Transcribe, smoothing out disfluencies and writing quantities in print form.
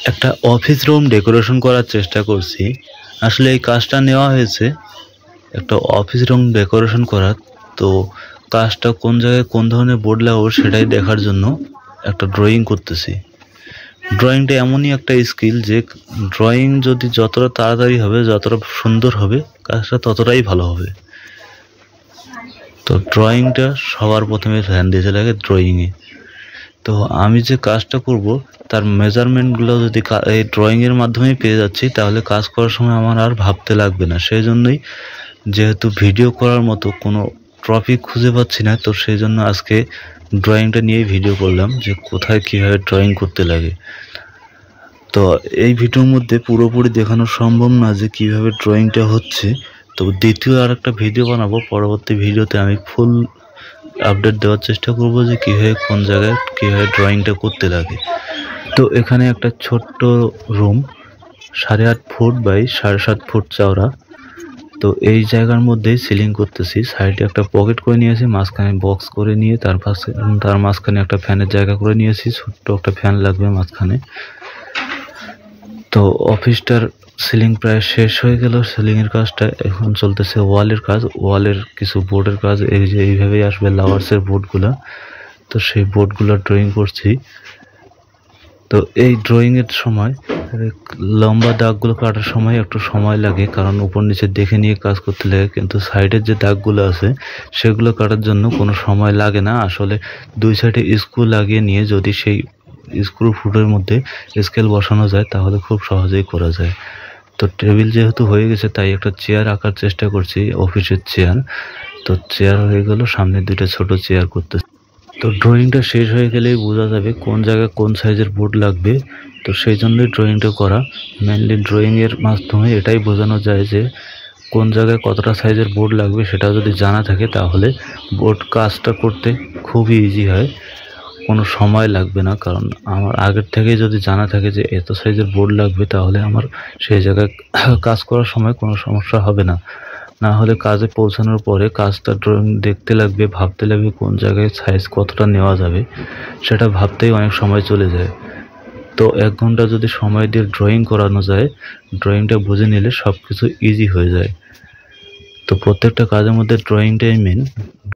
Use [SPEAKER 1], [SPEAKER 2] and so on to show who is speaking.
[SPEAKER 1] একটা office room decoration করার চেষ্টা করছি। আসলে এই কাজটা নেওয়া হয়েছে একটা অফিস রুম ডেকোরেশন করার। তো কাজটা কোন জায়গায় কোন ধরনের বোর্ড লাগাবো সেটাই দেখার জন্য একটা ড্রয়িং করতেছি। ড্রয়িংটা এমনই একটা স্কিল যে ড্রয়িং যদি যতটা তাড়াতাড়ি হবে, যতটা সুন্দর হবে, কাজটা ততটাই ভালো হবে। তো ড্রয়িংটা সবার প্রথমে ধ্যান দিতে লাগে ড্রয়িংয়ে। তো আমি যে কাজটা করব তার মেজারমেন্টগুলো যদি এই ড্রয়িংয়ের মাধ্যমে পেয়ে যাচ্ছি, তাহলে কাজ করার সময় আমার আর ভাবতে লাগবে না। সেই জন্যই, যেহেতু ভিডিও করার মতো কোনো টপিক খুঁজে পাচ্ছি না, তো সেই জন্য আজকে ড্রয়িংটা নিয়ে ভিডিও করলাম যে কোথায় কীভাবে ড্রয়িং করতে লাগে। তো এই ভিডিওর মধ্যে পুরোপুরি দেখানো সম্ভব না যে কিভাবে ড্রয়িংটা হচ্ছে। তো দ্বিতীয় আর একটা ভিডিও বানাবো, পরবর্তী ভিডিওতে আমি ফুল আপডেট দেওয়ার চেষ্টা করব যে কীভাবে কোন জায়গায় কীভাবে ড্রয়িংটা করতে লাগে। তো এখানে একটা ছোট্ট রুম, 8.5 ফুট বাই 7.5 ফুট চওড়া। তো এই জায়গার মধ্যেই সিলিং করতেছি। সাইডে একটা পকেট করে নিয়েছি, মাঝখানে বক্স করে নিয়ে তার মাঝখানে একটা ফ্যানের জায়গা করে নিয়েছি। ছোট্ট একটা ফ্যান লাগবে মাঝখানে। তো অফিসটার সিলিং প্রায় শেষ হয়ে গেল। সিলিং এর কাজটা এখন চলতেছে ওয়ালের কাজ, ওয়ালের কিছু বোর্ডের কাজ। এই যে এইভাবেই আসবে লাভার্সের বোর্ডগুলা। তো সেই বোর্ডগুলো ড্রয়িং করছি। তো এই ড্রয়িং এর সময় লম্বা দাগগুলো কাটার সময় একটু সময় লাগে, কারণ উপর নিচে দেখে নিয়ে কাজ করতে লাগে। কিন্তু সাইডের যে দাগগুলো আছে সেগুলো কাটার জন্য কোনো সময় লাগে না। আসলে দুই সাইডে স্ক্রু লাগিয়ে নিয়ে যদি সেই স্ক্রু ফুটের মধ্যে স্কেল বসানো যায় তাহলে খুব সহজেই করা যায়। তো টেবিল যেহেতু হয়ে গেছে, তাই একটা চেয়ার আঁকার চেষ্টা করছি, অফিসের চেয়ার। তো চেয়ার হয়ে গেল, সামনে দুইটা ছোট চেয়ার করতে। তো ড্রয়িংটা শেষ হয়ে গেলেই বোঝা যাবে কোন জায়গায় কোন সাইজের বোর্ড লাগবে। তো সেই জন্যই ড্রয়িংটা করা। মেনলি ড্রয়িংয়ের মাধ্যমে এটাই বোঝানো যায় যে কোন জায়গায় কতটা সাইজের বোর্ড লাগবে। সেটা যদি জানা থাকে তাহলে বোর্ড কাজটা করতে খুবই ইজি হয়, কোনো সময় লাগবে না। কারণ আমার আগের থেকেই যদি জানা থাকে যে এত সাইজের বোর্ড লাগবে, তাহলে আমার সেই জায়গায় কাজ করার সময় কোনো সমস্যা হবে না। না হলে কাজে পৌঁছানোর পরে কাজটা ড্রয়িং দেখতে লাগবে, ভাবতে লাগবে কোন জায়গায় সাইজ কতটা নেওয়া যাবে, সেটা ভাবতেই অনেক সময় চলে যায়। তো 1 ঘন্টা যদি সময় দিয়ে ড্রয়িং করানো যায়, ড্রয়িংটা বুঝে নিলে সব কিছু ইজি হয়ে যায়। তো প্রত্যেকটা কাজের মধ্যে ড্রয়িংটাই মেন।